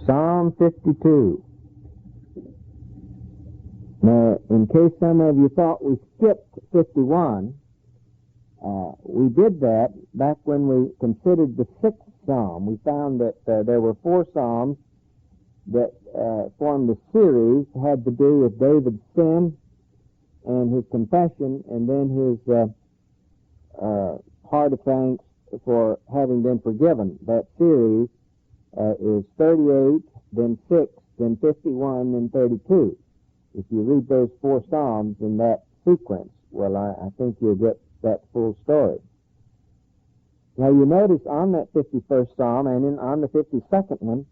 Psalm 52. Now, in case some of you thought we skipped 51, we did that back when we considered the 6th Psalm. We found that there were 4 Psalms that formed a series, had to do with David's sin and his confession, and then his heart of thanks for having been forgiven. That series is 38, then 6, then 51, then 32. If you read those 4 Psalms in that sequence, well, I think you'll get that full story. Now, you notice on that 51st Psalm and on the 52nd one,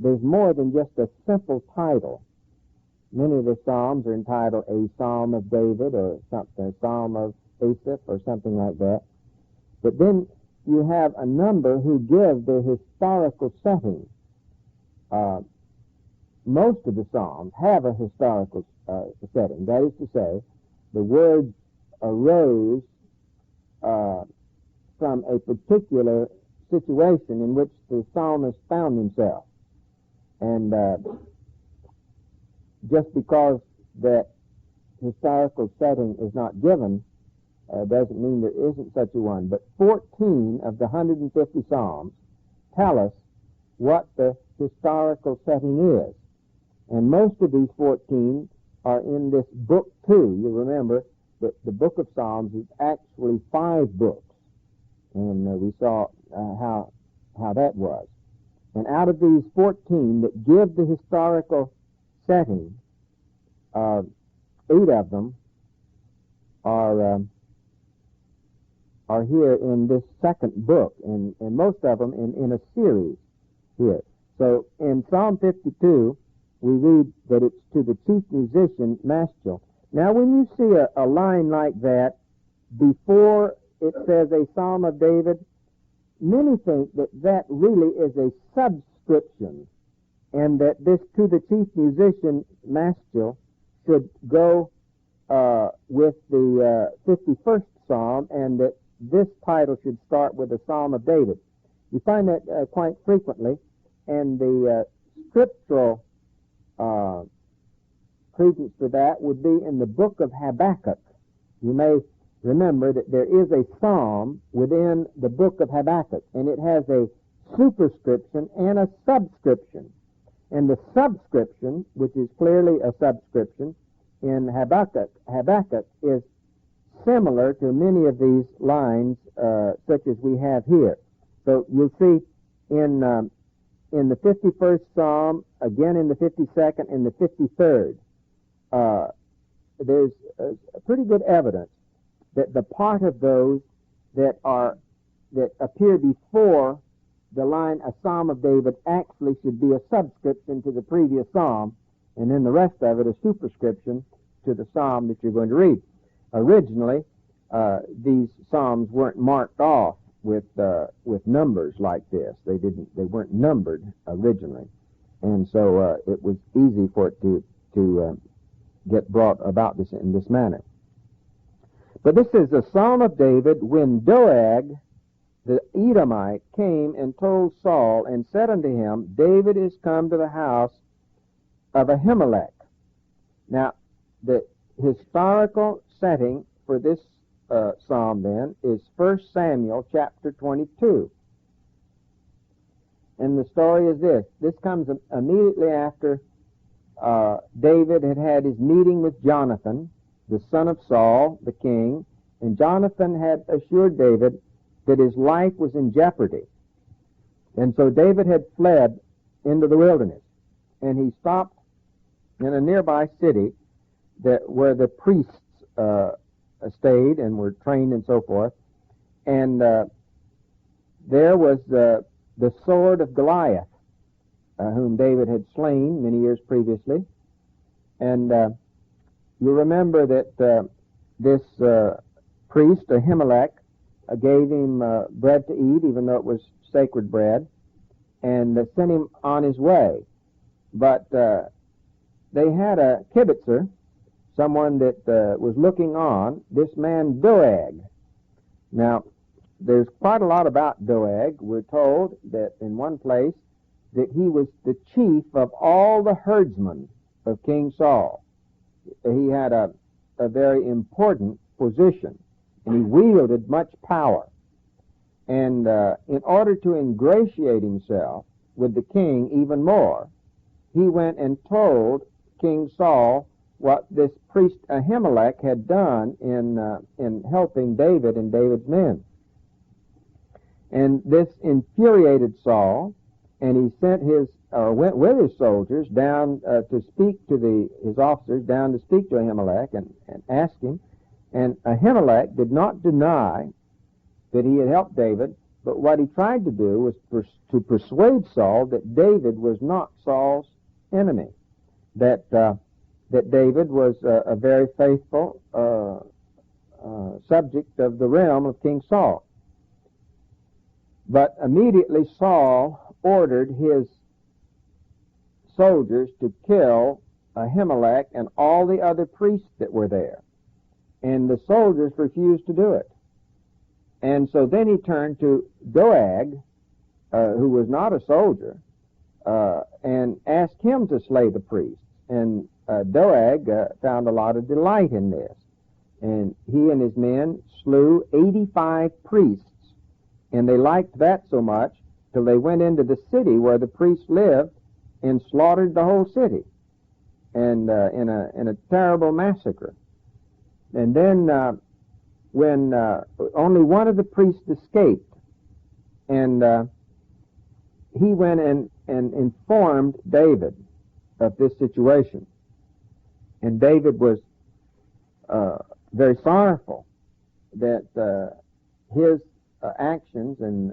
there's more than just a simple title. Many of the Psalms are entitled A Psalm of David or something, a Psalm of Asaph or something like that. But then you have a number who give the historical setting. Most of the Psalms have a historical setting. That is to say, the words arose from a particular situation in which the psalmist found himself. And just because that historical setting is not given doesn't mean there isn't such a one. But 14 of the 150 Psalms tell us what the historical setting is. And most of these 14 are in this book 2. You remember that the book of Psalms is actually 5 books. And we saw how that was. And out of these 14 that give the historical setting, 8 of them are here in this second book, and most of them in a series here. So in Psalm 52, we read that it's to the chief musician, Maschil. Now, when you see a line like that before it says a Psalm of David, many think that that really is a subscription, and that this to the chief musician, Maschil, should go with the 51st Psalm, and that this title should start with a Psalm of David. You find that quite frequently, and the scriptural credence for that would be in the book of Habakkuk. You may remember that there is a psalm within the book of Habakkuk, and it has a superscription and a subscription. And the subscription, which is clearly a subscription, in Habakkuk is similar to many of these lines such as we have here. So you'll see in the 51st Psalm, again in the 52nd and the 53rd, there's pretty good evidence that the part of those that appear before the line a Psalm of David actually should be a subscription to the previous Psalm, and then the rest of it a superscription to the Psalm that you're going to read. Originally, these Psalms weren't marked off with numbers like this. They weren't numbered originally, and so it was easy for it to get brought about in this manner. But this is a Psalm of David when Doeg the Edomite came and told Saul and said unto him, David is come to the house of Ahimelech. Now, the historical setting for this psalm then is 1 Samuel chapter 22. And the story is this. This comes immediately after David had his meeting with Jonathan, the son of Saul, the king, and Jonathan had assured David that his life was in jeopardy. And so David had fled into the wilderness, and he stopped in a nearby city where the priests stayed and were trained and so forth. And there was the sword of Goliath, whom David had slain many years previously. And you remember that this priest, Ahimelech, gave him bread to eat, even though it was sacred bread, and sent him on his way. But they had a kibitzer, someone that was looking on, this man Doeg. Now, there's quite a lot about Doeg. We're told that in one place that he was the chief of all the herdsmen of King Saul. He had a very important position, and he wielded much power. And in order to ingratiate himself with the king even more, he went and told King Saul what this priest Ahimelech had done in helping David and David's men. And this infuriated Saul, and he went with his soldiers down to speak to his officers, down to speak to Ahimelech and ask him. And Ahimelech did not deny that he had helped David, but what he tried to do was to persuade Saul that David was not Saul's enemy, that David was a very faithful subject of the realm of King Saul. But immediately Saul ordered his soldiers to kill Ahimelech and all the other priests that were there. And the soldiers refused to do it. And so then he turned to Doeg, who was not a soldier, and asked him to slay the priests. And Doeg found a lot of delight in this. And he and his men slew 85 priests. And they liked that so much till they went into the city where the priests lived and slaughtered the whole city, and in a terrible massacre. And then when only one of the priests escaped, and he went and informed David of this situation. And David was very sorrowful that his actions and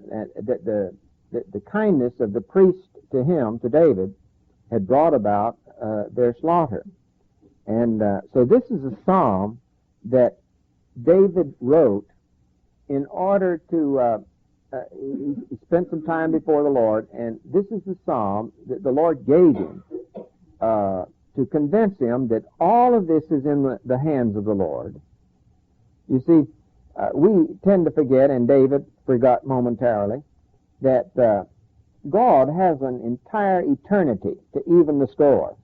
the kindness of the priest to him, to David, had brought about their slaughter. And so this is a psalm that David wrote in order to, he spent some time before the Lord, and this is the psalm that the Lord gave him to convince him that all of this is in the hands of the Lord. You see, we tend to forget, and David forgot momentarily, that God has an entire eternity to even the score.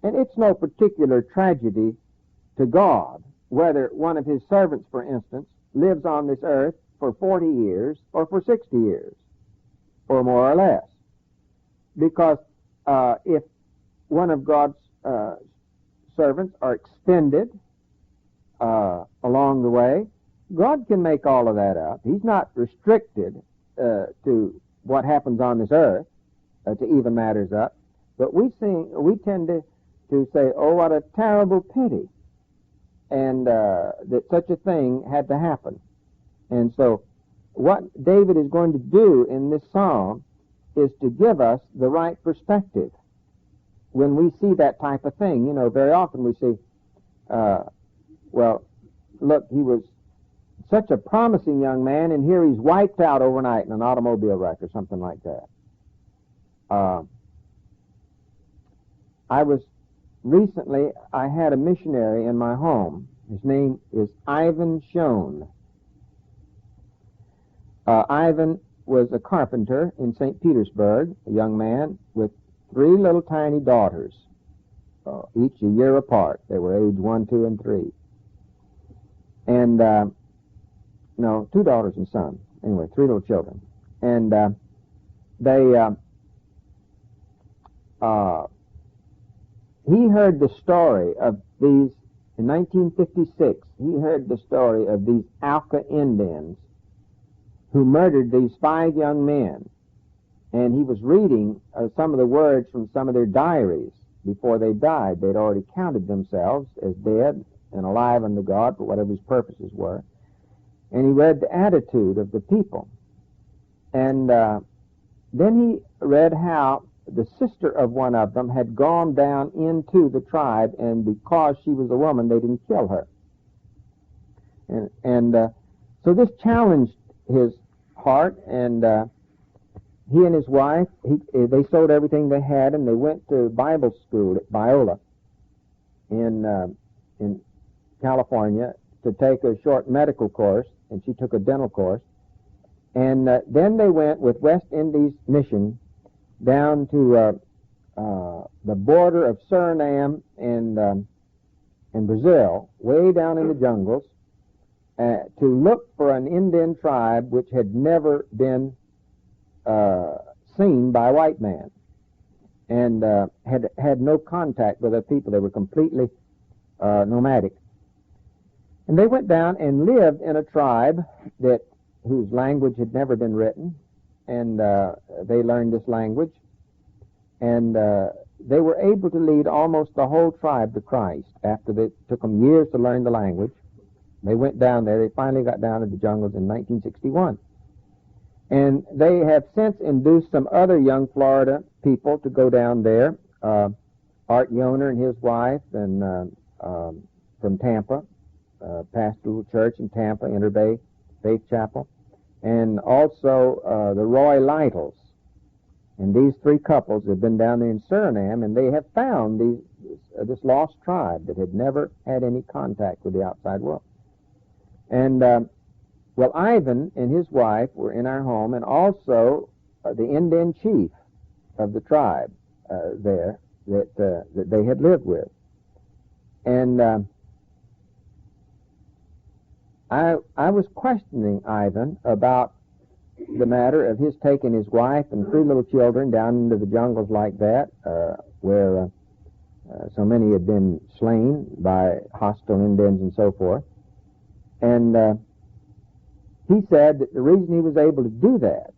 And it's no particular tragedy to God whether one of his servants, for instance, lives on this earth for 40 years or for 60 years, or more or less. Because if one of God's servants are extended along the way, God can make all of that up. He's not restricted to what happens on this earth to even matters up. But we tend to say, oh, what a terrible pity, and that such a thing had to happen. And so what David is going to do in this psalm is to give us the right perspective when we see that type of thing. You know, very often we see, well, look, he was such a promising young man, and here he's wiped out overnight in an automobile wreck or something like that. Recently, I had a missionary in my home. His name is Ivan Schoen. Ivan was a carpenter in St. Petersburg, a young man with 3 little tiny daughters, each a year apart. They were age 1, 2, and 3. And, no, 2 daughters and son. Anyway, 3 little children. And he heard the story of these, in 1956, he heard the story of these Alca Indians who murdered these 5 young men. And he was reading some of the words from some of their diaries before they died. They'd already counted themselves as dead and alive unto God for whatever his purposes were. And he read the attitude of the people. And then he read how the sister of one of them had gone down into the tribe, and because she was a woman, they didn't kill her. And so this challenged his heart, and he and his wife, they sold everything they had, and they went to Bible school at Biola in California to take a short medical course, and she took a dental course. And then they went with West Indies Mission down to the border of Suriname and Brazil, way down in the jungles, to look for an Indian tribe which had never been seen by a white man, and had no contact with other people. They were completely nomadic. And they went down and lived in a tribe whose language had never been written, and they learned this language, and they were able to lead almost the whole tribe to Christ after it took them years to learn the language. They went down there. They finally got down to the jungles in 1961. And they have since induced some other young Florida people to go down there. Art Yoner and his wife, and from Tampa, pastoral church in Tampa, Interbay Faith Chapel, and also the Roy Lytles. And these three couples have been down there in Suriname, and they have found this lost tribe that had never had any contact with the outside world. And well, Ivan and his wife were in our home, and also the Indian chief of the tribe there that they had lived with. And I was questioning Ivan about the matter of his taking his wife and three little children down into the jungles like that, where so many had been slain by hostile Indians and so forth. And he said that the reason he was able to do that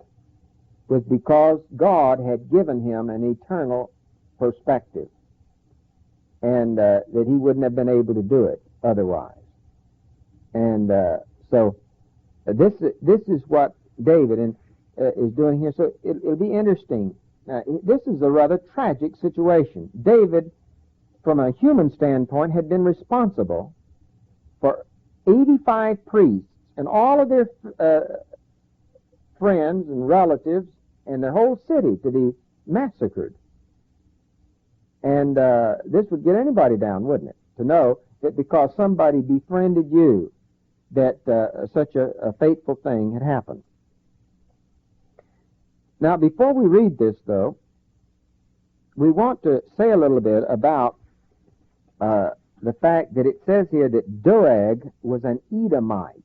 was because God had given him an eternal perspective, and that he wouldn't have been able to do it otherwise. And so this is what David is doing here. So it'll be interesting. This is a rather tragic situation. David, from a human standpoint, had been responsible for 85 priests and all of their friends and relatives and their whole city to be massacred. And this would get anybody down, wouldn't it? To know that because somebody befriended you, that such a fateful thing had happened. Now, before we read this, though, we want to say a little bit about the fact that it says here that Doeg was an Edomite.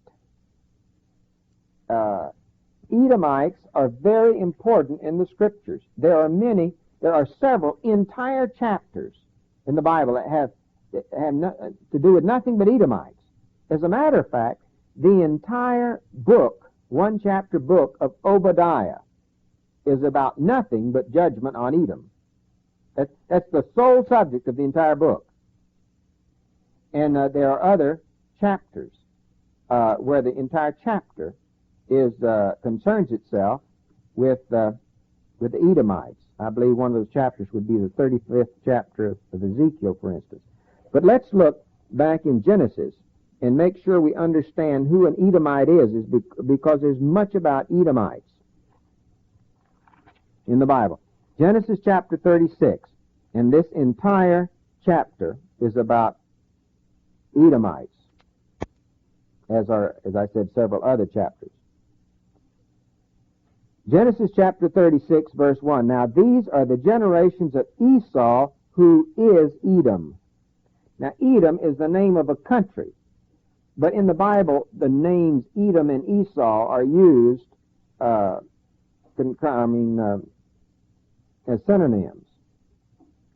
Edomites are very important in the Scriptures. There are several entire chapters in the Bible that have to do with nothing but Edomites. As a matter of fact, the entire book, one-chapter book of Obadiah, is about nothing but judgment on Edom. That's the sole subject of the entire book. And there are other chapters where the entire chapter concerns itself with the Edomites. I believe one of those chapters would be the 35th chapter of Ezekiel, for instance. But let's look back in Genesis and make sure we understand who an Edomite is because there's much about Edomites in the Bible. Genesis chapter 36, and this entire chapter is about Edomites, as I said, several other chapters. Genesis chapter 36, verse 1. Now these are the generations of Esau, who is Edom. Now Edom is the name of a country, but in the Bible the names Edom and Esau are used as synonyms,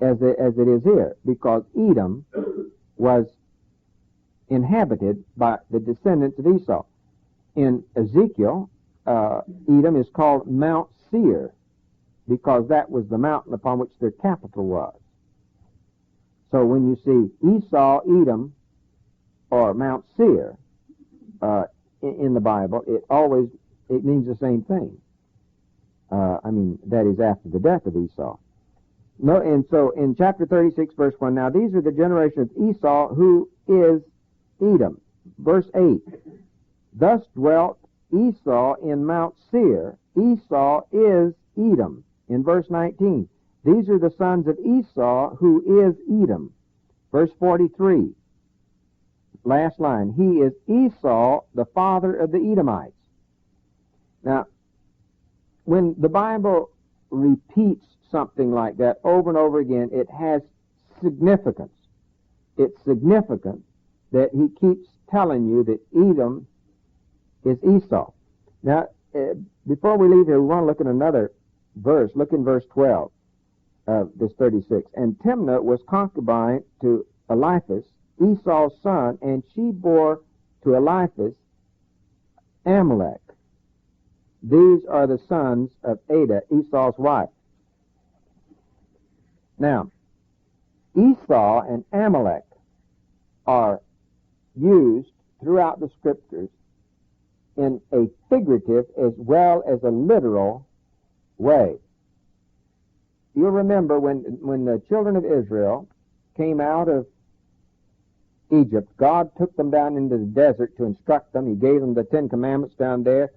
as it is here, because Edom was inhabited by the descendants of Esau. In Ezekiel, Edom is called Mount Seir because that was the mountain upon which their capital was. So when you see Esau, Edom, or Mount Seir in the Bible, it means the same thing. That is after the death of Esau. No, and so in chapter 36, verse 1, now these are the generations of Esau, who is Edom. Verse 8, thus dwelt Esau in Mount Seir. Esau is Edom. In verse 19, these are the sons of Esau, who is Edom. Verse 43, last line, he is Esau, the father of the Edomites. Now, when the Bible repeats something like that over and over again, it has significance. It's significant that he keeps telling you that Edom is Esau. Now, before we leave here, we want to look at another verse. Look in verse 12 of this 36. And Timnah was concubine to Eliphaz, Esau's son, and she bore to Eliphaz Amalek. These are the sons of Adah, Esau's wife. Now, Esau and Amalek are used throughout the Scriptures in a figurative as well as a literal way. You'll remember when the children of Israel came out of Egypt, God took them down into the desert to instruct them. He gave them the Ten Commandments down there.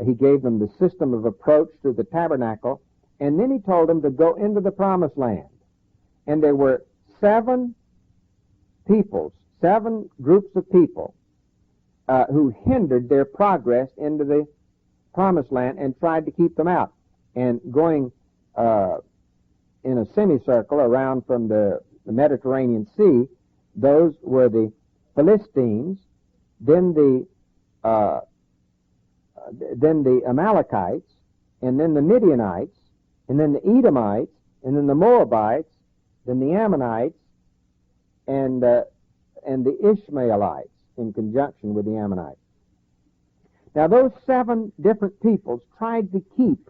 He gave them the system of approach to the tabernacle. And then he told them to go into the promised land. And there were 7 groups of people who hindered their progress into the promised land and tried to keep them out. And going in a semicircle around from the Mediterranean Sea, those were the Philistines, then the Amalekites, and then the Midianites, and then the Edomites, and then the Moabites, then the Ammonites, and the Ishmaelites in conjunction with the Ammonites. Now, those 7 different peoples tried to keep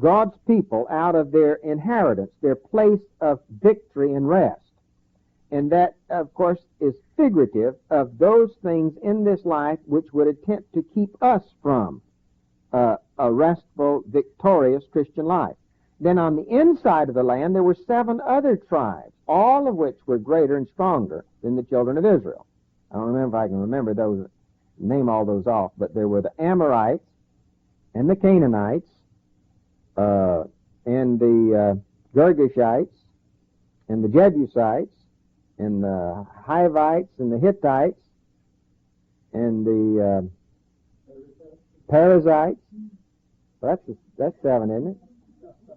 God's people out of their inheritance, their place of victory and rest. And that, of course, is figurative of those things in this life which would attempt to keep us from a restful, victorious Christian life. Then on the inside of the land, there were 7 other tribes, all of which were greater and stronger than the children of Israel. I don't remember if I can remember those, name all those off, but there were the Amorites and the Canaanites and the Girgashites and the Jebusites and the Hivites and the Hittites and the Perizzites. Well, that's 7, isn't it?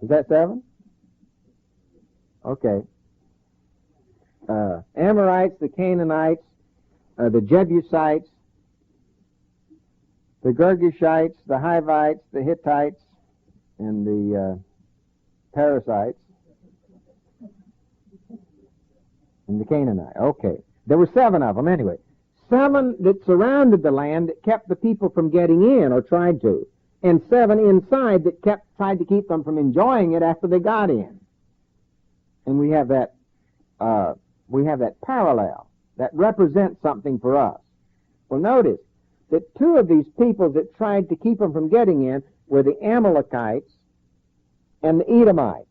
Is that 7? Okay. Amorites, the Canaanites, the Jebusites, the Girgashites, the Hivites, the Hittites, and the Perizzites, and the Canaanites. Okay. There were 7 of them anyway. 7 that surrounded the land that kept the people from getting in, or tried to, and 7 inside that tried to keep them from enjoying it after they got in. And we have that parallel that represents something for us. Well, notice that 2 of these people that tried to keep them from getting in were the Amalekites and the Edomites.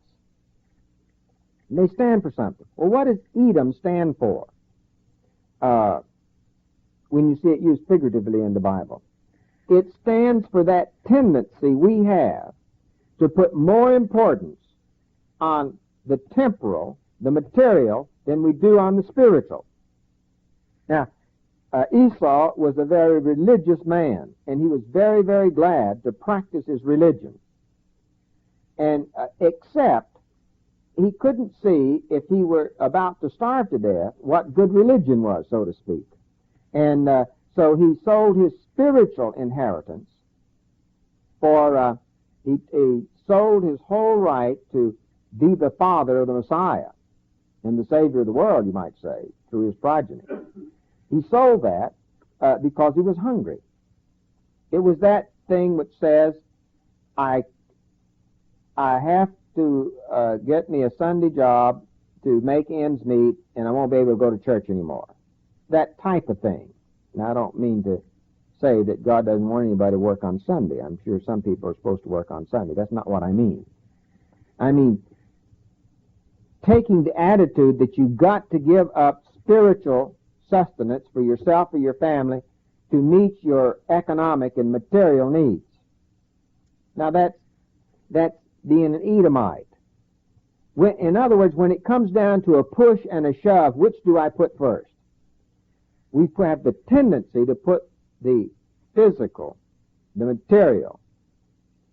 And they stand for something. Well, what does Edom stand for when you see it used figuratively in the Bible? It stands for that tendency we have to put more importance on the temporal, the material, than we do on the spiritual. Now, Esau was a very religious man, and he was very, very glad to practice his religion. And except he couldn't see, if he were about to starve to death, what good religion was, so to speak. And so he sold his spiritual inheritance for, he sold his whole right to be the father of the Messiah and the Savior of the world, you might say, through his progeny. He sold that because he was hungry. It was that thing which says, I have to get me a Sunday job to make ends meet, and I won't be able to go to church anymore. That type of thing. Now, I don't mean to say that God doesn't want anybody to work on Sunday. I'm sure some people are supposed to work on Sunday. That's not what I mean. I mean, taking the attitude that you've got to give up spiritual sustenance for yourself or your family to meet your economic and material needs. Now, that's being an Edomite. In other words, when it comes down to a push and a shove, which do I put first? We have the tendency to put the physical, the material,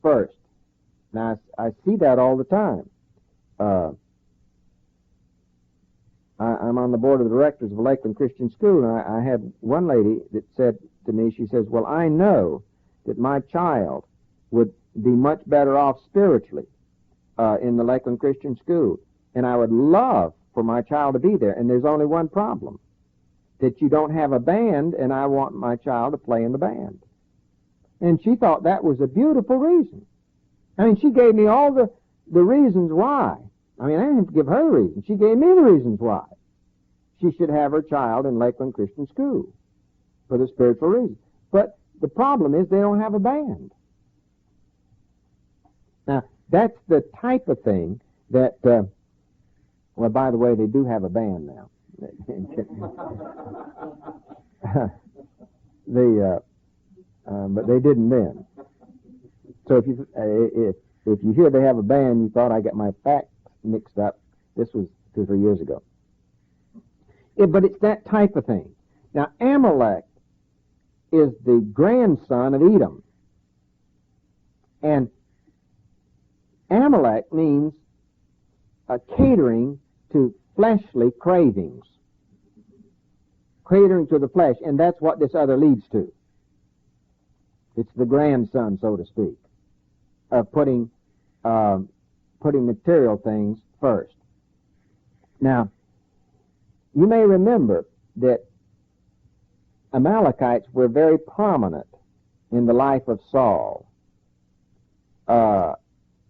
first. Now, I see that all the time. I'm on the board of directors of Lakeland Christian School, and I had one lady that said to me, she says, well, I know that my child would be much better off spiritually in the Lakeland Christian School, and I would love for my child to be there, and there's only one problem, that you don't have a band, and I want my child to play in the band. And she thought that was a beautiful reason. I mean, she gave me all the reasons why. I mean, I didn't have to give her a reason. She gave me the reasons why she should have her child in Lakeland Christian School for the spiritual reason. But the problem is they don't have a band. Now, that's the type of thing that, well, by the way, they do have a band now. But they didn't then. So if you hear they have a band, you thought I got my facts mixed up. This was 2 or 3 years ago. But it's that type of thing. Now, Amalek is the grandson of Edom. And Amalek means catering to fleshly cravings. Catering to the flesh, and that's what this other leads to. It's the grandson, so to speak, of putting material things first. Now, you may remember that Amalekites were very prominent in the life of Saul.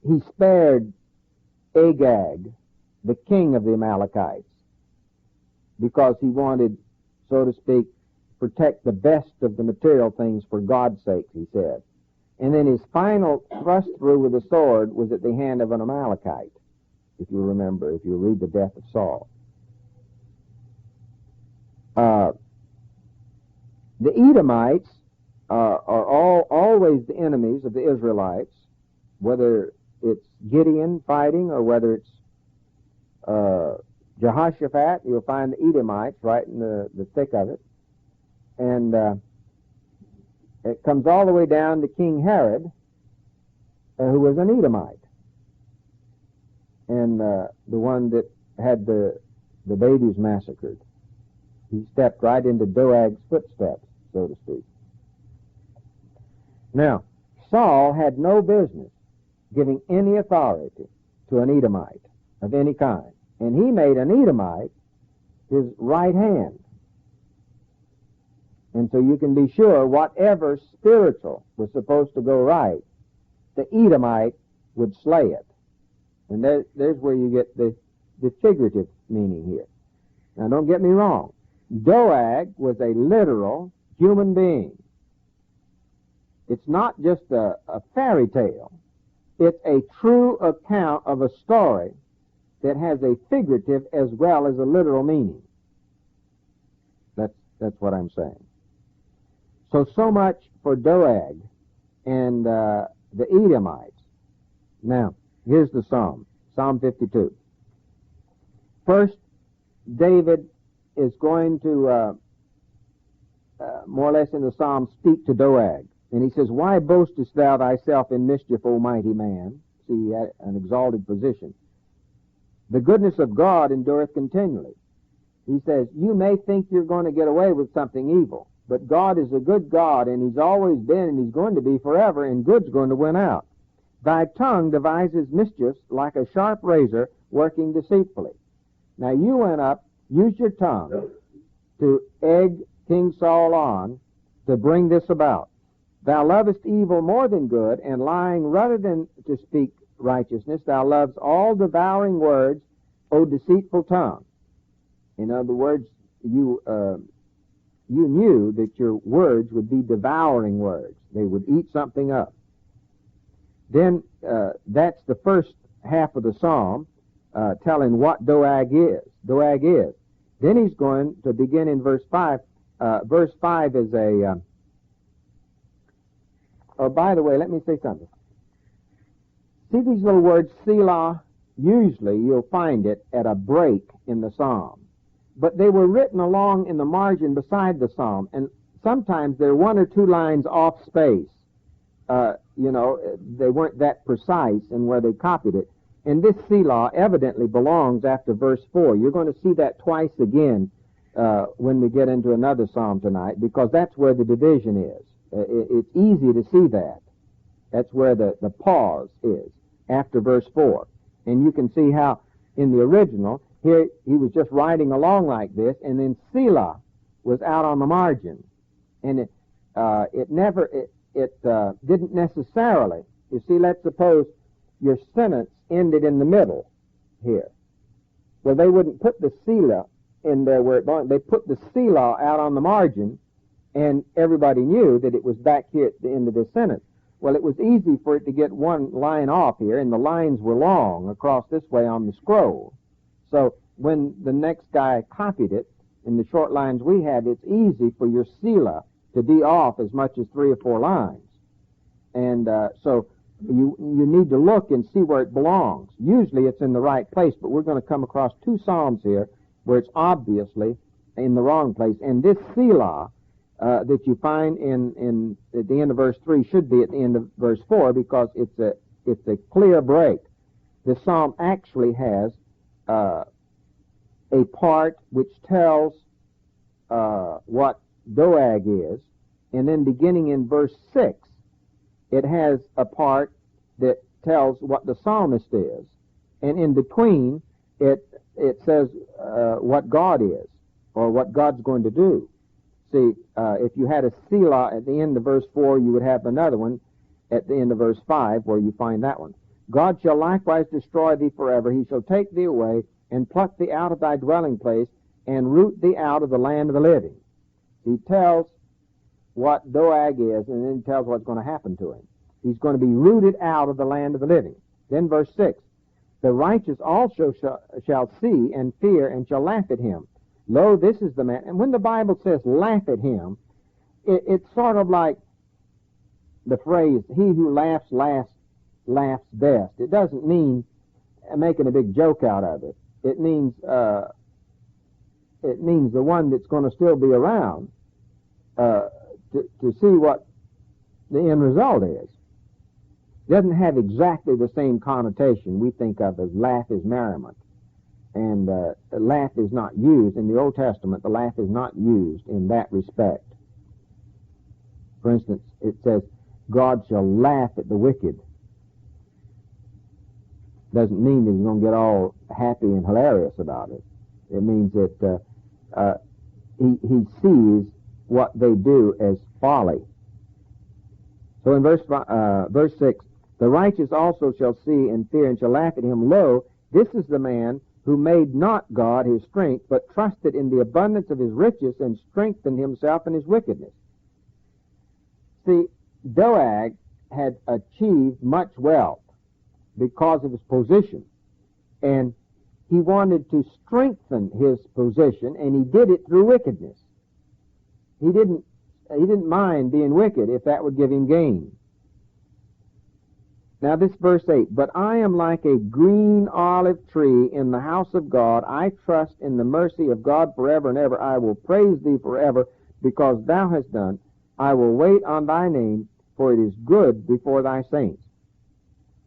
He spared Agag, the king of the Amalekites, because he wanted, so to speak, protect the best of the material things for God's sake, he said. And then his final thrust through with the sword was at the hand of an Amalekite, if you remember, if you read the death of Saul. The Edomites are always the enemies of the Israelites, whether it's Gideon fighting or whether it's Jehoshaphat. You'll find the Edomites right in the thick of it. And it comes all the way down to King Herod, who was an Edomite, and the one that had the babies massacred. He stepped right into Doag's footsteps, so to speak. Now, Saul had no business giving any authority to an Edomite of any kind, and he made an Edomite his right hand. And so you can be sure whatever spiritual was supposed to go right, the Edomite would slay it. And there's where you get the figurative meaning here. Now, don't get me wrong. Doag was a literal human being. It's not just a fairy tale. It's a true account of a story that has a figurative as well as a literal meaning. That's what I'm saying. So much for Doag and the Edomites. Now, here's the psalm, Psalm 52. First, David is going to, more or less in the psalm, speak to Doag. And he says, why boastest thou thyself in mischief, O mighty man? See, an exalted position. The goodness of God endureth continually. He says, you may think you're going to get away with something evil, but God is a good God, and he's always been, and he's going to be forever, and good's going to win out. Thy tongue devises mischiefs like a sharp razor working deceitfully. Now you went up, used your tongue to egg King Saul on to bring this about. Thou lovest evil more than good, and lying rather than to speak righteousness. Thou lovest all devouring words, O deceitful tongue. In other words, you knew that your words would be devouring words. They would eat something up. Then that's the first half of the psalm, telling what Doag is. Doag is. Then he's going to begin in verse 5. Verse 5 is a... oh, by the way, let me say something. See these little words, Selah? Usually you'll find it at a break in the psalm. But they were written along in the margin beside the psalm, and sometimes they're 1 or 2 lines off space. they weren't that precise in where they copied it. And this Selah evidently belongs after verse 4. You're going to see that twice again when we get into another psalm tonight, because that's where the division is. It's easy to see that. That's where the pause is, after verse 4. And you can see how in the original, here he was just riding along like this, and then Selah was out on the margin. And it didn't necessarily. You see, let's suppose your sentence ended in the middle here. Well, they wouldn't put the Selah in there where it belonged. They put the Selah out on the margin, and everybody knew that it was back here at the end of this sentence. Well, it was easy for it to get one line off here, and the lines were long across this way on the scroll. So when the next guy copied it, in the short lines we had, it's easy for your Selah to be off as much as 3 or 4 lines. And so you need to look and see where it belongs. Usually it's in the right place, but we're going to come across 2 psalms here where it's obviously in the wrong place. And this Selah that you find at the end of verse 3 should be at the end of verse 4, because it's a clear break. The psalm actually has a part which tells what Doeg is, and then beginning in verse 6, it has a part that tells what the psalmist is, and in between it says what God is, or what God's going to do. See, if you had a Selah at the end of verse 4, you would have another one at the end of verse 5 where you find that one. God shall likewise destroy thee forever. He shall take thee away and pluck thee out of thy dwelling place and root thee out of the land of the living. He tells what Doeg is, and then tells what's going to happen to him. He's going to be rooted out of the land of the living. Then verse 6, the righteous also shall see and fear and shall laugh at him. Lo, this is the man. And when the Bible says laugh at him, it's sort of like the phrase, he who laughs last laughs best. It doesn't mean making a big joke out of it. It means the one that's going to still be around to see what the end result is. It doesn't have exactly the same connotation we think of as laugh is merriment. And laugh is not used. In the Old Testament, the laugh is not used in that respect. For instance, it says, God shall laugh at the wicked. Doesn't mean that he's going to get all happy and hilarious about it. It means that he sees what they do as folly. So in verse 6, the righteous also shall see and fear and shall laugh at him. Lo, this is the man who made not God his strength, but trusted in the abundance of his riches and strengthened himself in his wickedness. See, Doeg had achieved much wealth because of his position, and he wanted to strengthen his position, and he did it through wickedness. He didn't mind being wicked if that would give him gain. Now this verse 8, but I am like a green olive tree in the house of God. I trust in the mercy of God forever and ever. I will praise thee forever because thou hast done. I will wait on thy name, for it is good before thy saints.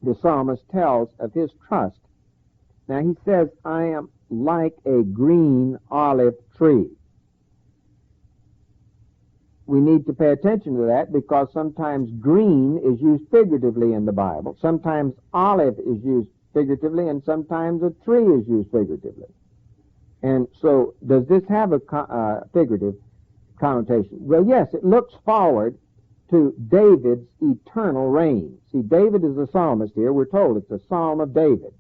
The psalmist tells of his trust. Now he says, I am like a green olive tree. We need to pay attention to that because sometimes green is used figuratively in the Bible. Sometimes olive is used figuratively, and sometimes a tree is used figuratively. And so, does this have a figurative connotation? Well, yes, it looks forward to David's eternal reign. See, David is a psalmist here. We're told it's a psalm of David.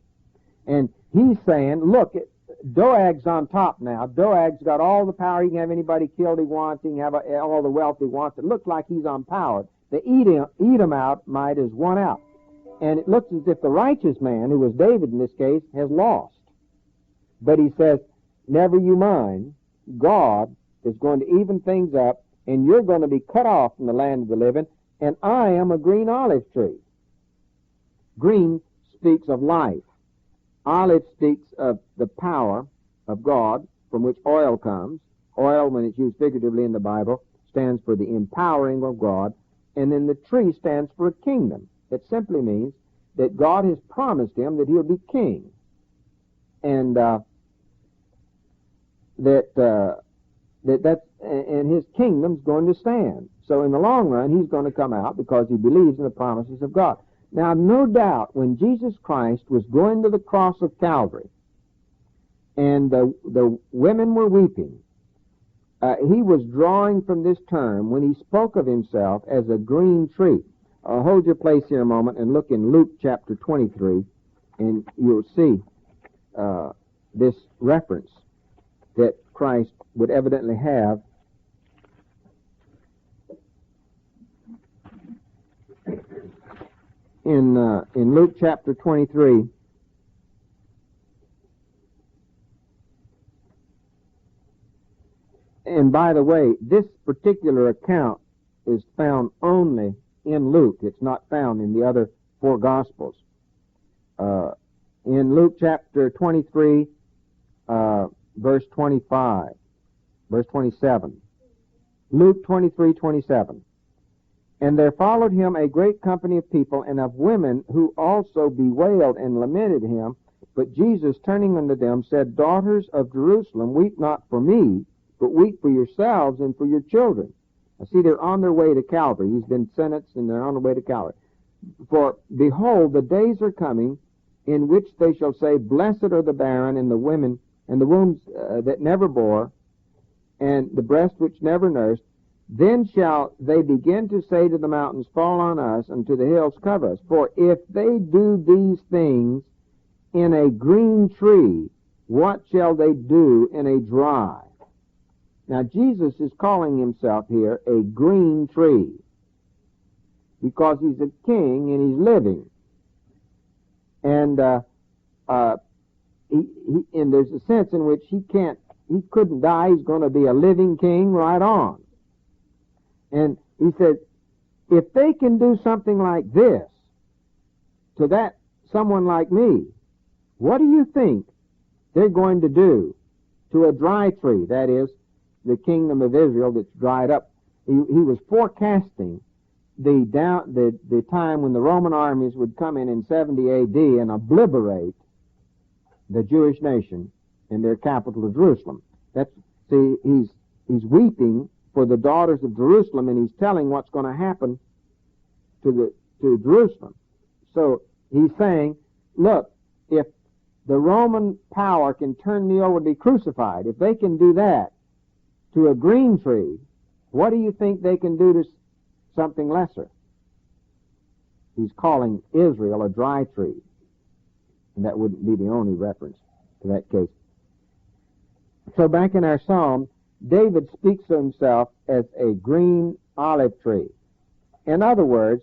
And he's saying, look, Doeg's on top now. Doeg's got all the power. He can have anybody killed he wants. He can have all the wealth he wants. It looks like he's on power. The Edomite might is won out. And it looks as if the righteous man, who was David in this case, has lost. But he says, never you mind. God is going to even things up, and you're going to be cut off from the land of the living, and I am a green olive tree. Green speaks of life. Olive speaks of the power of God from which oil comes. Oil, when it's used figuratively in the Bible, stands for the empowering of God. And then the tree stands for a kingdom. It simply means that God has promised him that he'll be king. And and his kingdom's going to stand. So in the long run, he's going to come out because he believes in the promises of God. Now, no doubt, when Jesus Christ was going to the cross of Calvary, and the women were weeping, he was drawing from this term when he spoke of himself as a green tree. Hold your place here a moment and look in Luke chapter 23, and you'll see this reference that Christ would evidently have in Luke chapter 23. And by the way, this particular account is found only in Luke. It's not found in the other four Gospels. In Luke chapter 23, verse 25, verse 27. Luke 23:27. And there followed him a great company of people and of women who also bewailed and lamented him. But Jesus, turning unto them, said, Daughters of Jerusalem, weep not for me, but weep for yourselves and for your children. I see they're on their way to Calvary. He's been sentenced and they're on their way to Calvary. For behold, the days are coming in which they shall say, Blessed are the barren and the women and the wombs that never bore, and the breast which never nursed. Then shall they begin to say to the mountains, Fall on us, and to the hills, cover us. For if they do these things in a green tree, what shall they do in a dry? Now, Jesus is calling himself here a green tree because he's a king and he's living. And and there's a sense in which he couldn't die. He's going to be a living king right on. And he said, if they can do something like this to someone like me, what do you think they're going to do to a dry tree? That is, the kingdom of Israel that's dried up. He was forecasting the time when the Roman armies would come in 70 A.D. and obliterate the Jewish nation in their capital of Jerusalem. He's weeping for the daughters of Jerusalem, and he's telling what's going to happen to Jerusalem. So he's saying, look, if the Roman power can turn me over to be crucified, if they can do that to a green tree, what do you think they can do to something lesser? He's calling Israel a dry tree. And that wouldn't be the only reference to that case. So back in our psalm, David speaks of himself as a green olive tree. In other words,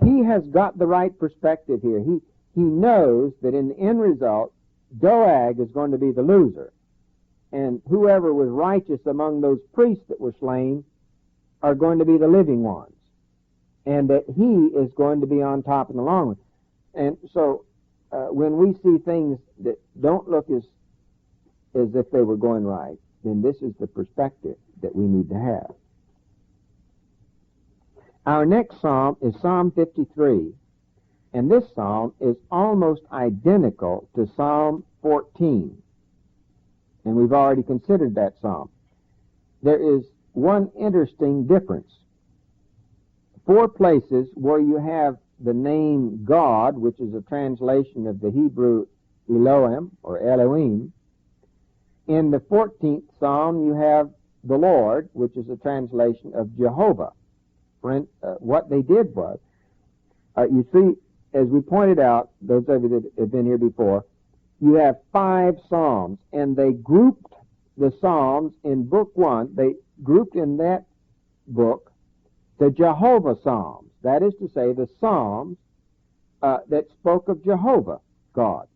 he has got the right perspective here. He knows that in the end result, Doeg is going to be the loser. And whoever was righteous among those priests that were slain are going to be the living ones. And that he is going to be on top in the long run. And so when we see things that don't look as if they were going right, then this is the perspective that we need to have. Our next psalm is Psalm 53. And this psalm is almost identical to Psalm 14. And we've already considered that psalm. There is one interesting difference. 4 places where you have the name God, which is a translation of the Hebrew Elohim or Elohim. In the 14th psalm, you have the Lord, which is a translation of Jehovah. What they did was, you see, as we pointed out, those of you that have been here before, you have 5 psalms, and they grouped the psalms in book 1. They grouped in that book the Jehovah psalms. That is to say, the psalms that spoke of Jehovah, God.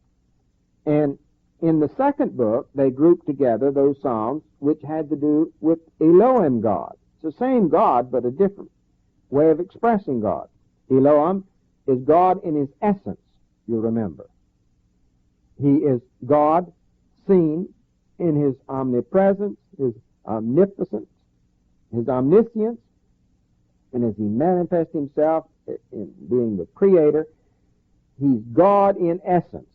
And in the second book, they grouped together those psalms which had to do with Elohim God. It's the same God, but a different way of expressing God. Elohim is God in his essence, you'll remember. He is God seen in his omnipresence, his omnipotence, his omniscience, And as he manifests himself in being the creator, he's God in essence,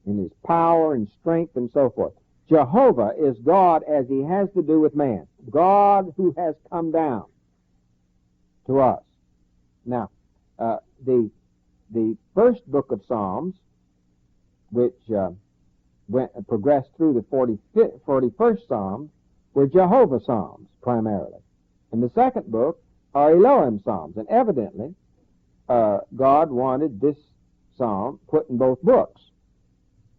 in his power and strength and so forth. Jehovah is God as he has to do with man. God who has come down to us. Now, the first book of Psalms, which progressed through the 41st Psalm, were Jehovah Psalms primarily. And the second book are Elohim Psalms. And evidently, God wanted this psalm put in both books.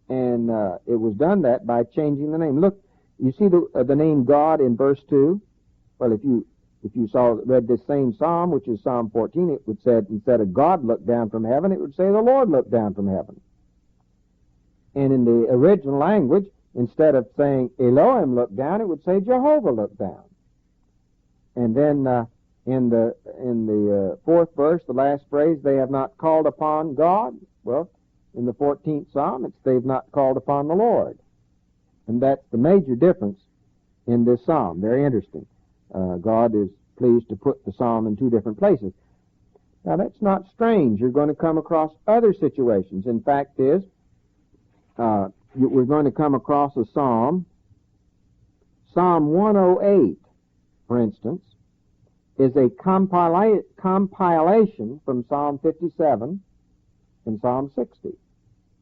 And it was done that by changing the name. Look, you see the name God in verse 2? Well, if you read this same psalm, which is Psalm 14, it would say, instead of God looked down from heaven, it would say the Lord looked down from heaven. And in the original language, instead of saying Elohim looked down, it would say Jehovah looked down. And then in the fourth verse, the last phrase, they have not called upon God. Well, in the 14th Psalm, it's they've not called upon the Lord. And that's the major difference in this psalm. Very interesting. God is pleased to put the psalm in two different places. Now, that's not strange. You're going to come across other situations. In fact, we're going to come across a psalm. Psalm 108, for instance, is a compilation from Psalm 57 and Psalm 60.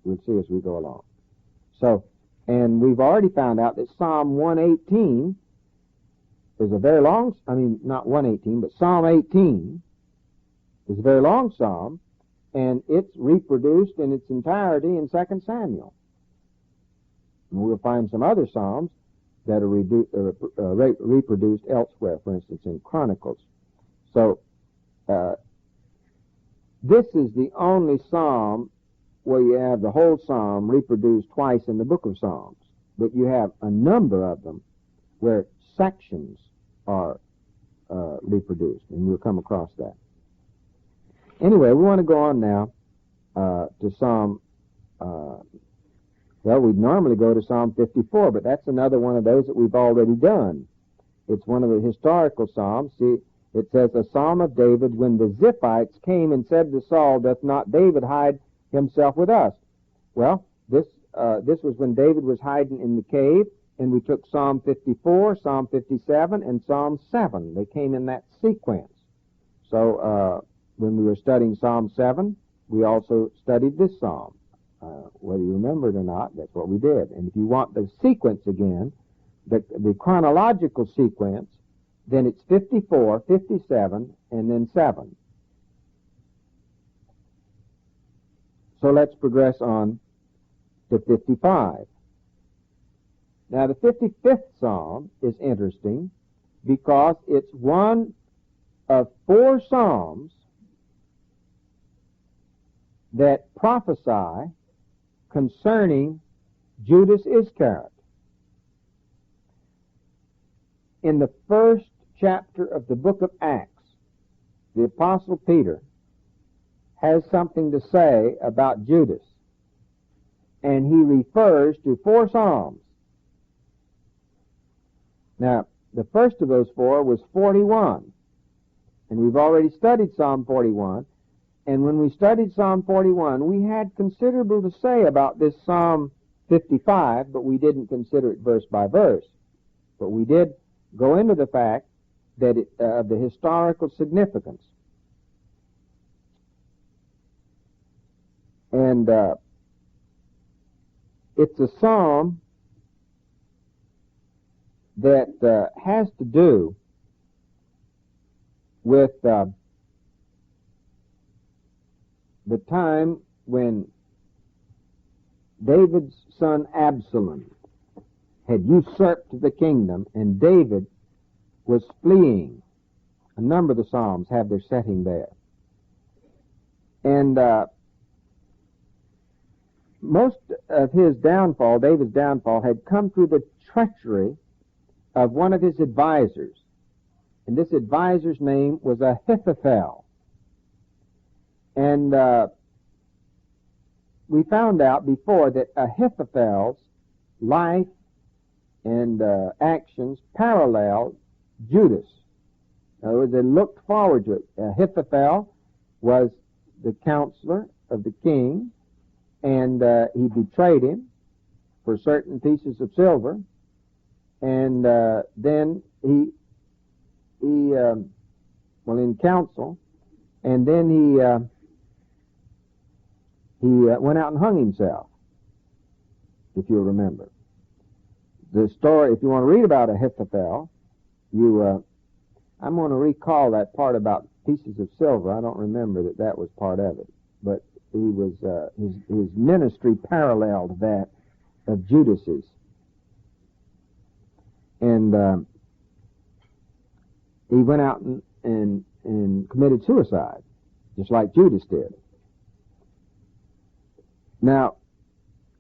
We'll see as we go along. So, and we've already found out that Psalm 118 is a very long, not 118, but Psalm 18 is a very long psalm, and it's reproduced in its entirety in 2 Samuel. And we'll find some other psalms that are reproduced elsewhere, for instance, in Chronicles. So, this is the only psalm where you have the whole psalm reproduced twice in the book of Psalms. But you have a number of them where sections are reproduced, and we'll come across that. Anyway, we want to go on now to Psalm, we'd normally go to Psalm 54, but that's another one of those that we've already done. It's one of the historical psalms. See, it says, a psalm of David when the Ziphites came and said to Saul, doth not David hide himself with us? Well, this was when David was hiding in the cave, and we took Psalm 54, Psalm 57, and Psalm 7. They came in that sequence. So when we were studying Psalm 7, we also studied this psalm. Whether you remember it or not, that's what we did. And if you want the sequence again, the chronological sequence, then it's 54, 57, and then 7. So let's progress on to 55. Now, the 55th Psalm is interesting because it's one of 4 Psalms that prophesy concerning Judas Iscariot. In the first chapter of the book of Acts, the Apostle Peter has something to say about Judas, and he refers to 4 Psalms. Now, the first of those 4 was 41, and we've already studied Psalm 41, and when we studied Psalm 41, we had considerable to say about this Psalm 55, but we didn't consider it verse by verse. But we did go into the fact that of the historical significance. And it's a psalm that has to do with the time when David's son Absalom had usurped the kingdom, and David was fleeing. A number of the Psalms have their setting there. And most of his downfall, David's downfall, had come through the treachery of one of his advisors. And this advisor's name was Ahithophel. And we found out before that Ahithophel's life and actions paralleled Judas In other words, they looked forward to it. Ahithophel was the counselor of the king, and he betrayed him for certain pieces of silver, and then he in council, and then he went out and hung himself, if you'll remember. The story, if you want to read about Ahithophel, I'm going to recall that part about pieces of silver. I don't remember that was part of it, but he was his ministry paralleled that of Judas's, and he went out and committed suicide, just like Judas did. Now,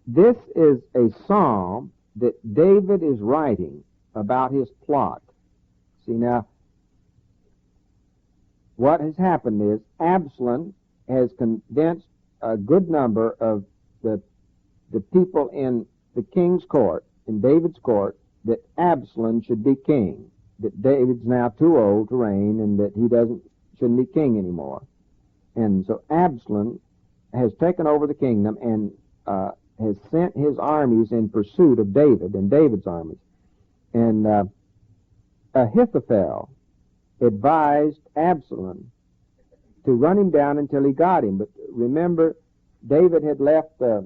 this is a psalm that David is writing about his plot. See, now, what has happened is Absalom has convinced a good number of the people in the king's court, in David's court, that Absalom should be king, that David's now too old to reign, and that he shouldn't be king anymore. And so Absalom has taken over the kingdom and has sent his armies in pursuit of David and David's armies. And Ahithophel advised Absalom to run him down until he got him. But remember, David had left a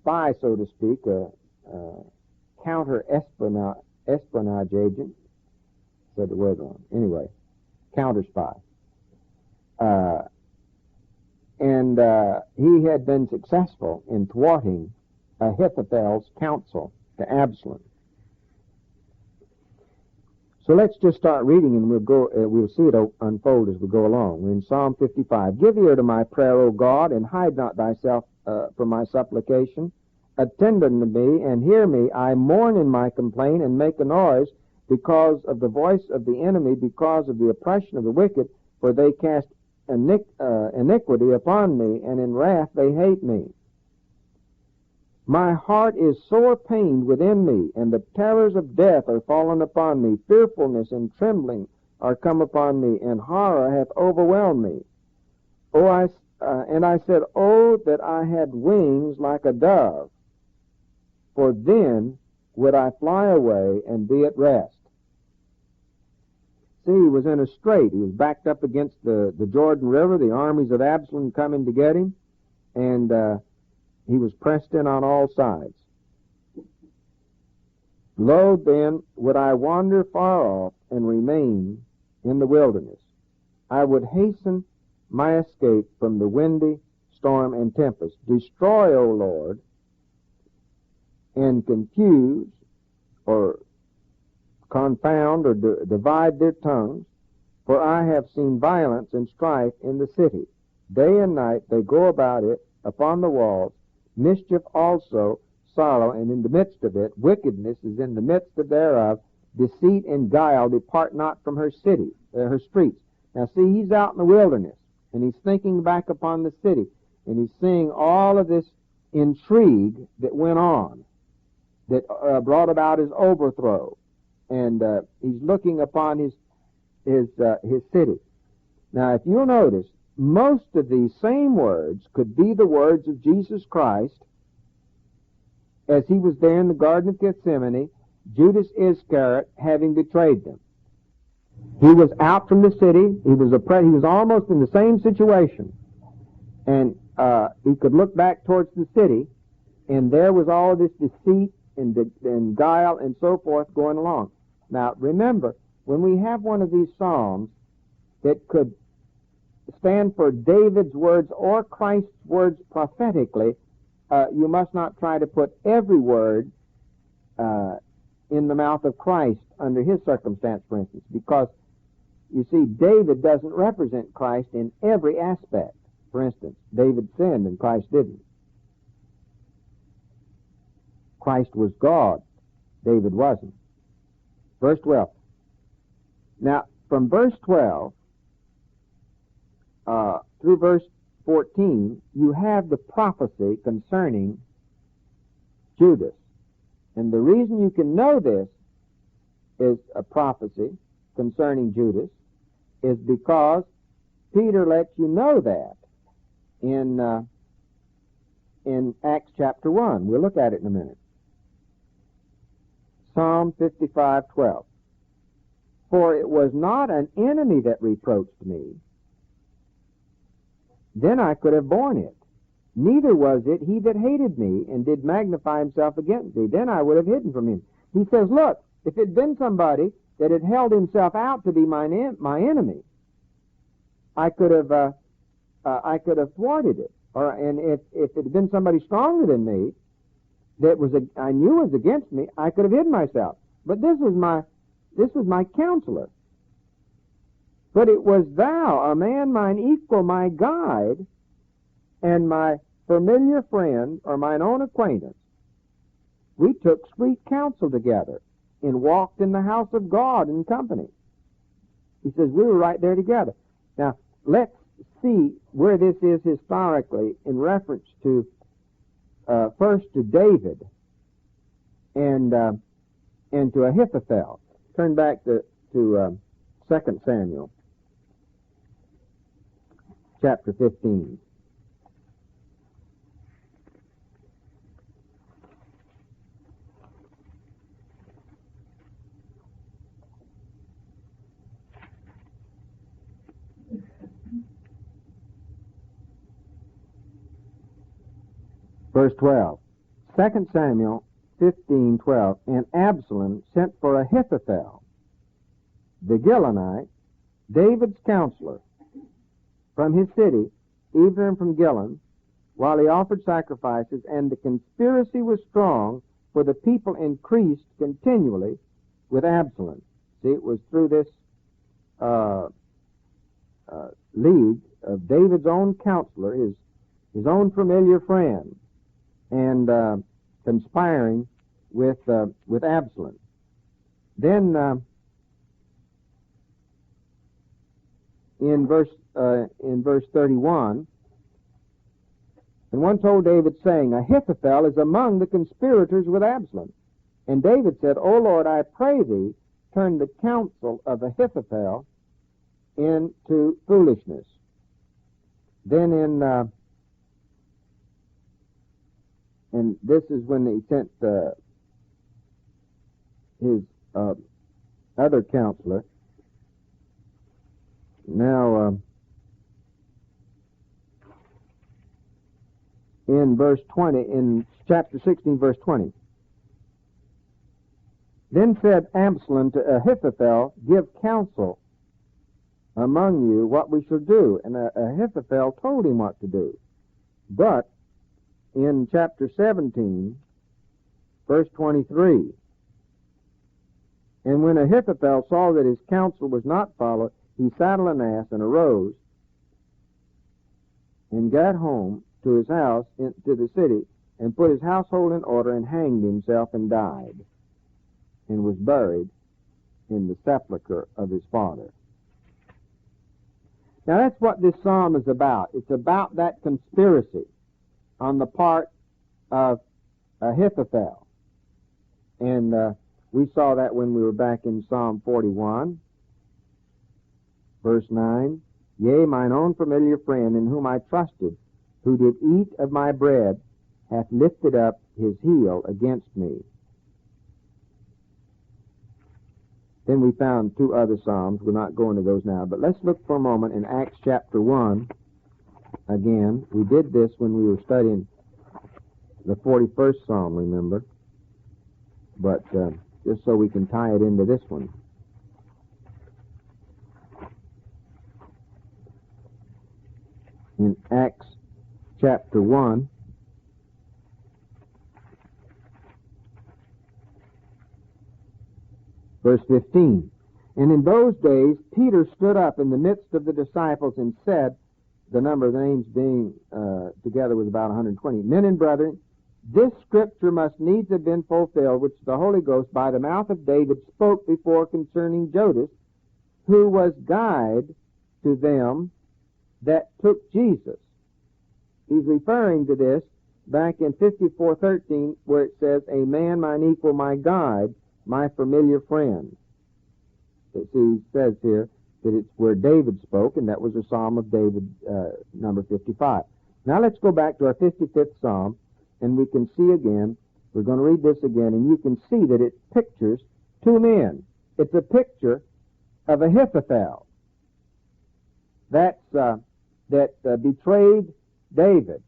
spy, so to speak, a counter-espionage agent. Said the word wrong. Anyway, counter-spy. And he had been successful in thwarting Ahithophel's counsel to Absalom. So let's just start reading, and we'll see it unfold as we go along. We're in Psalm 55. Give ear to my prayer, O God, and hide not thyself from my supplication. Attend unto me, and hear me. I mourn in my complaint, and make a noise because of the voice of the enemy, because of the oppression of the wicked, for they cast iniquity upon me, and in wrath they hate me. My heart is sore pained within me, and the terrors of death are fallen upon me. Fearfulness and trembling are come upon me, and horror hath overwhelmed me. And I said, Oh, that I had wings like a dove, for then would I fly away and be at rest. See, he was in a strait. He was backed up against the Jordan River, the armies of Absalom coming to get him, and he was pressed in on all sides. Lo, then, would I wander far off and remain in the wilderness. I would hasten my escape from the windy storm and tempest. Destroy, O Lord, and confuse, or confound, or divide their tongues, for I have seen violence and strife in the city. Day and night they go about it upon the walls. Mischief also, sorrow, and in the midst of it, wickedness is in the midst thereof. Deceit and guile depart not from her city, her streets. Now see, he's out in the wilderness, and he's thinking back upon the city, and he's seeing all of this intrigue that went on, that brought about his overthrow, and he's looking upon his city. Now, if you'll notice, most of these same words could be the words of Jesus Christ as he was there in the Garden of Gethsemane, Judas Iscariot having betrayed them. He was out from the city. He was almost in the same situation. And he could look back towards the city, and there was all this deceit and guile and so forth going along. Now, remember, when we have one of these psalms that could stand for David's words or Christ's words prophetically, you must not try to put every word in the mouth of Christ under his circumstance, for instance, because, you see, David doesn't represent Christ in every aspect. For instance, David sinned and Christ didn't. Christ was God. David wasn't. Verse 12. Now, from verse 12 through verse 14, you have the prophecy concerning Judas. And the reason you can know this is a prophecy concerning Judas is because Peter lets you know that in Acts chapter 1. We'll look at it in a minute. Psalm 55:12. For it was not an enemy that reproached me, then I could have borne it. Neither was it he that hated me and did magnify himself against me, then I would have hidden from him. He says, look, if it had been somebody that had held himself out to be my enemy, I could have thwarted it. And if it had been somebody stronger than me that I knew was against me, I could have hidden myself. But this was my counselor. But it was thou, a man mine equal, my guide, and my familiar friend, or mine own acquaintance. We took sweet counsel together, and walked in the house of God in company. He says, we were right there together. Now, let's see where this is historically in reference to, first to David and to Ahithophel. Turn back to 2 Samuel, chapter 15. Verse 12. 2 Samuel 15:12. And Absalom sent for Ahithophel, the Gilonite, David's counselor, from his city, even from Gilon, while he offered sacrifices, and the conspiracy was strong, for the people increased continually with Absalom. See, it was through this league of David's own counselor, his own familiar friend, and conspiring with Absalom. Then in verse 31, and one told David, saying, Ahithophel is among the conspirators with Absalom. And David said, O Lord, I pray thee, turn the counsel of Ahithophel into foolishness. Then and this is when he sent his other counselor. Now, in verse 20, in chapter 16, verse 20, then said Absalom to Ahithophel, give counsel among you what we shall do. And Ahithophel told him what to do. But in chapter 17, verse 23, and when Ahithophel saw that his counsel was not followed, he saddled an ass and arose and got home to his house, to the city, and put his household in order, and hanged himself and died, and was buried in the sepulchre of his father. Now that's what this psalm is about. It's about that conspiracy on the part of Ahithophel. And we saw that when we were back in Psalm 41, verse 9. Yea, mine own familiar friend, in whom I trusted, who did eat of my bread, hath lifted up his heel against me. Then we found 2 other psalms. We're not going to those now, but let's look for a moment in Acts chapter 1 again. We did this when we were studying the 41st psalm, remember? But just so we can tie it into this one. In Acts chapter 1, verse 15. And in those days Peter stood up in the midst of the disciples and said, the number of the names being together was about 120, Men and brethren, this scripture must needs have been fulfilled, which the Holy Ghost by the mouth of David spoke before concerning Judas, who was guide to them that took Jesus. He's referring to this back in 54:13, where it says, a man mine equal, my guide, my familiar friend. He says here, that it's where David spoke, and that was a Psalm of David, number 55. Now let's go back to our 55th Psalm, and we can see again, we're going to read this again, and you can see that it pictures two men. It's a picture of Ahithophel that betrayed David.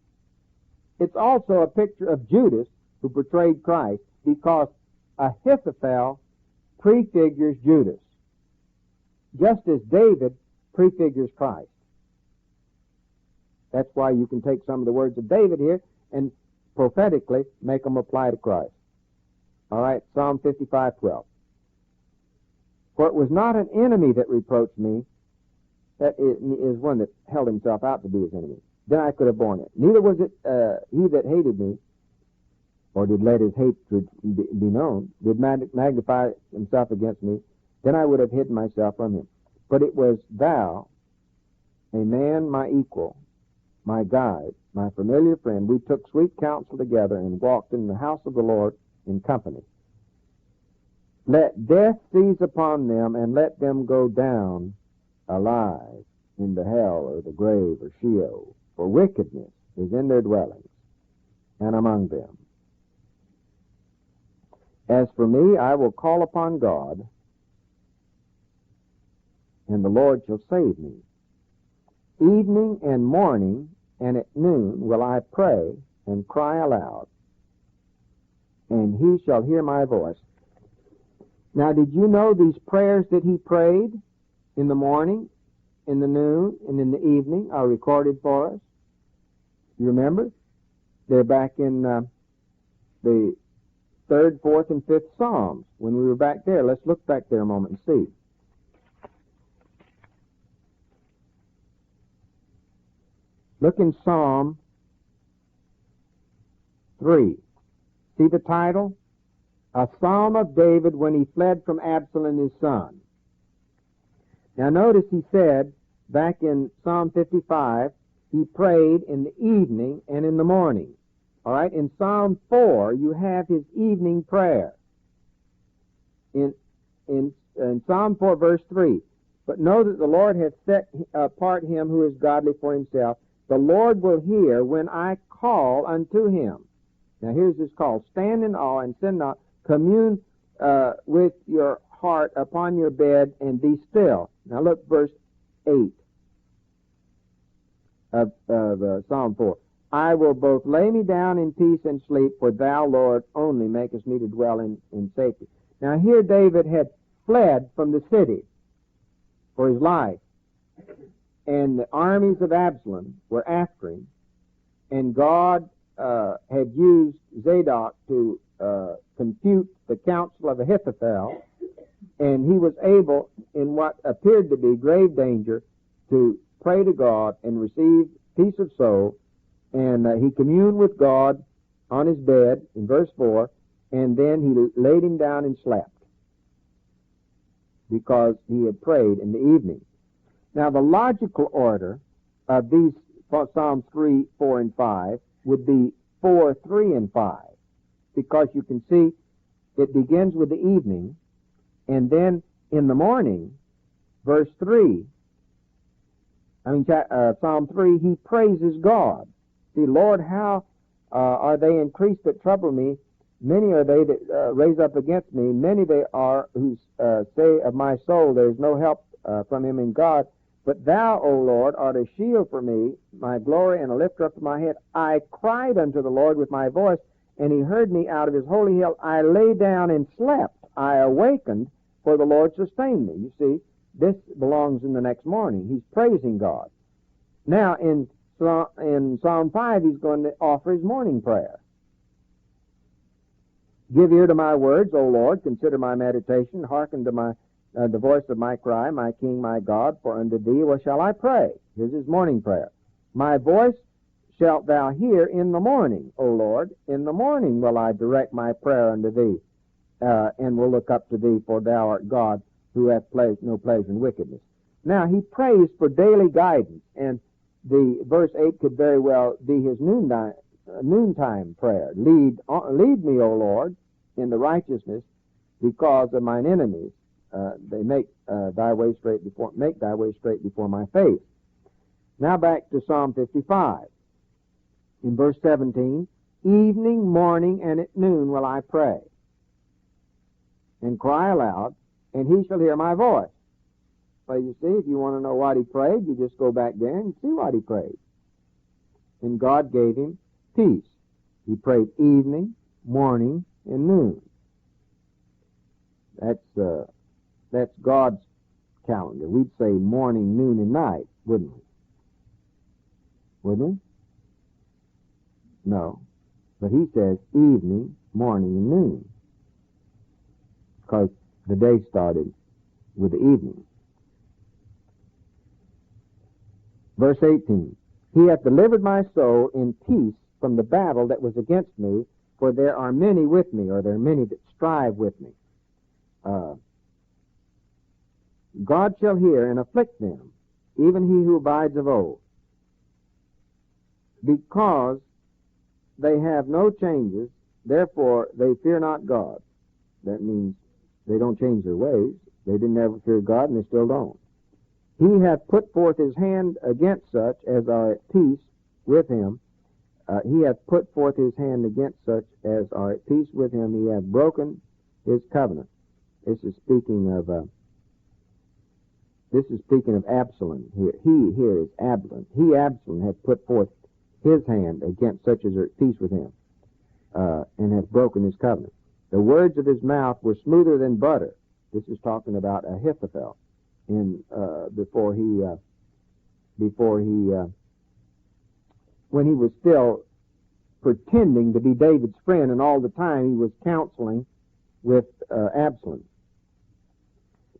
It's also a picture of Judas, who betrayed Christ, because Ahithophel prefigures Judas, just as David prefigures Christ. That's why you can take some of the words of David here and prophetically make them apply to Christ. All right, Psalm 55:12. For it was not an enemy that reproached me, that is one that held himself out to be his enemy. Then I could have borne it. Neither was it he that hated me, or did let his hatred be known, did magnify himself against me, then I would have hidden myself from him. But it was thou, a man my equal, my guide, my familiar friend. We took sweet counsel together and walked in the house of the Lord in company. Let death seize upon them, and let them go down alive into hell or the grave or Sheol, for wickedness is in their dwellings and among them. As for me, I will call upon God, and the Lord shall save me. Evening and morning and at noon will I pray and cry aloud, and he shall hear my voice. Now, did you know these prayers that he prayed in the morning, in the noon, and in the evening are recorded for us? You remember? They're back in the 3rd, 4th, and 5th Psalms. When we were back there, let's look back there a moment and see. Look in Psalm 3. See the title? A Psalm of David when he fled from Absalom his son. Now notice he said, back in Psalm 55, he prayed in the evening and in the morning. All right, in Psalm 4, you have his evening prayer. In Psalm 4, verse 3, but know that the Lord hath set apart him who is godly for himself. The Lord will hear when I call unto him. Now here's his call. Stand in awe and sin not. Commune with your heart upon your bed and be still. Now look, verse 8 of Psalm 4. I will both lay me down in peace and sleep, for thou, Lord, only makest me to dwell in safety. Now here David had fled from the city for his life, and the armies of Absalom were after him, and God had used Zadok to confute the counsel of Ahithophel, and he was able, in what appeared to be grave danger, to pray to God and receive peace of soul, and he communed with God on his bed, in verse 4, and then he laid him down and slept, because he had prayed in the evening. Now, the logical order of these Psalms 3, 4, and 5 would be 4, 3, and 5, because you can see it begins with the evening, and then in the morning, verse 3, Psalm 3, he praises God. See, Lord, how are they increased that trouble me? Many are they that raise up against me. Many they are who say of my soul, there is no help from him in God. But thou, O Lord, art a shield for me, my glory, and a lifter up of my head. I cried unto the Lord with my voice, and he heard me out of his holy hill. I lay down and slept. I awakened, for the Lord sustained me. You see, this belongs in the next morning. He's praising God. Now, in Psalm 5, he's going to offer his morning prayer. Give ear to my words, O Lord, consider my meditation, hearken to the voice of my cry, my King, my God, for unto thee what shall I pray? Here's his morning prayer. My voice shalt thou hear in the morning, O Lord. In the morning will I direct my prayer unto thee, and will look up to thee, for thou art God, who hath no pleasure in wickedness. Now, he prays for daily guidance, and the verse 8 could very well be his noontime prayer. Lead me, O Lord, in the righteousness because of mine enemies. they make thy way straight before my face. Now back to Psalm 55. In verse 17, evening, morning, and at noon will I pray, and cry aloud, and he shall hear my voice. So you see, if you want to know what he prayed, you just go back there and see what he prayed. And God gave him peace. He prayed evening, morning, and noon. That's God's calendar. We'd say morning, noon, and night, wouldn't we? Wouldn't we? No. But he says evening, morning, and noon, because the day started with the evening. Verse 18, he hath delivered my soul in peace from the battle that was against me, for there are many with me, or there are many that strive with me. God shall hear and afflict them, even he who abides of old. Because they have no changes, therefore they fear not God. That means they don't change their ways. They didn't ever fear God, and they still don't. He hath put forth his hand against such as are at peace with him. He hath put forth his hand against such as are at peace with him. He hath broken his covenant. This is speaking of Absalom here. He here is Absalom. He, Absalom, hath put forth his hand against such as are at peace with him, and hath broken his covenant. The words of his mouth were smoother than butter. This is talking about Ahithophel. When he was still pretending to be David's friend, and all the time he was counseling with Absalom.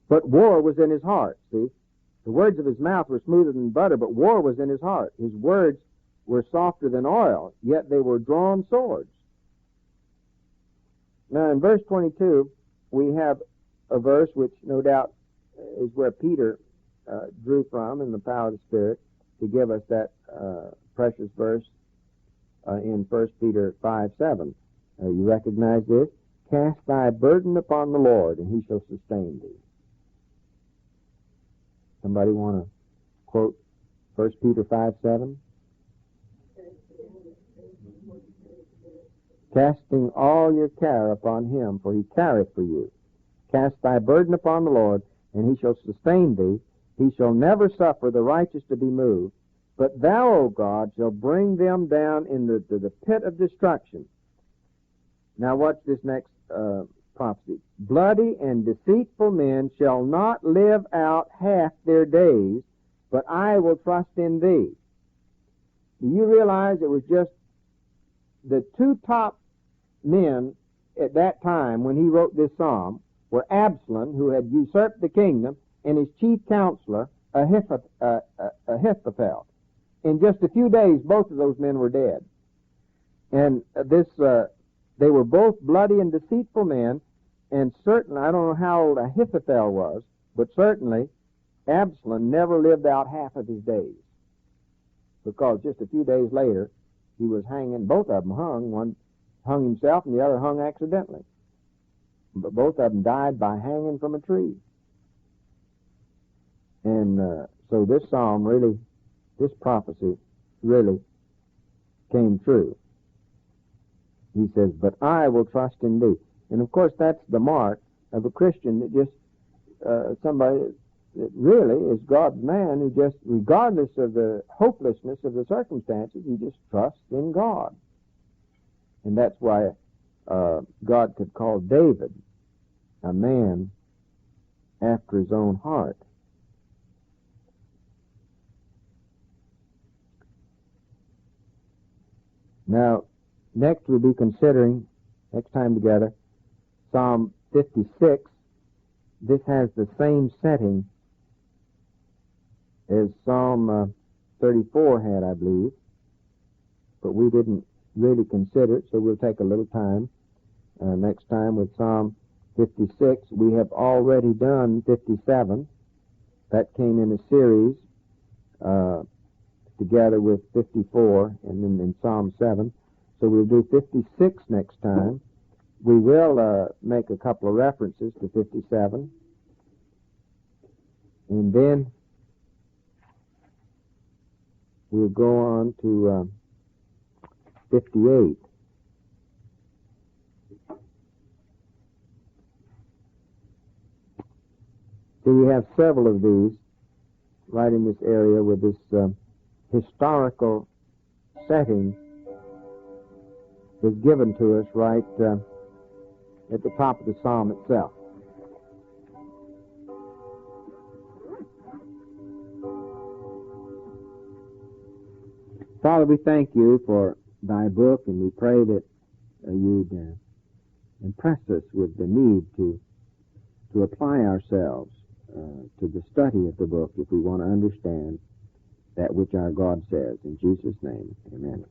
But war was in his heart, see? The words of his mouth were smoother than butter, but war was in his heart. His words were softer than oil, yet they were drawn swords. Now in verse 22, we have a verse which no doubt is where Peter drew from in the power of the Spirit to give us that precious verse in 1 Peter 5:7. You recognize this? Cast thy burden upon the Lord, and he shall sustain thee. Somebody want to quote 1 Peter 5:7? Casting all your care upon him, for he careth for you. Cast thy burden upon the Lord, and he shall sustain thee. He shall never suffer the righteous to be moved. But thou, O God, shall bring them down into the pit of destruction. Now watch this next prophecy. Bloody and deceitful men shall not live out half their days, but I will trust in thee. Do you realize it was just the two top men at that time when he wrote this psalm were Absalom, who had usurped the kingdom, and his chief counselor, Ahithophel. In just a few days, both of those men were dead. And they were both bloody and deceitful men, and certainly, I don't know how old Ahithophel was, but certainly Absalom never lived out half of his days, because just a few days later, he was hanging. Both of them hung. One hung himself, and the other hung accidentally. But both of them died by hanging from a tree. And so this psalm really, this prophecy really came true. He says, but I will trust in thee. And of course that's the mark of a Christian, that just somebody that really is God's man, who just, regardless of the hopelessness of the circumstances, he just trusts in God. And that's why God could call David a man after his own heart. Now, next we'll be considering, next time together, Psalm 56. This has the same setting as Psalm 34 had, I believe, but we didn't really consider it, so we'll take a little time next time with Psalm 56. We have already done 57. That came in a series together with 54 and then in Psalm 7. So we'll do 56 next time. We will make a couple of references to 57 And then we'll go on to 58. So we have several of these right in this area with this historical setting is given to us right at the top of the psalm itself. Father, we thank you for thy book, and we pray that you'd impress us with the need to apply ourselves to the study of the book if we want to understand that which our God says. In Jesus' name, amen.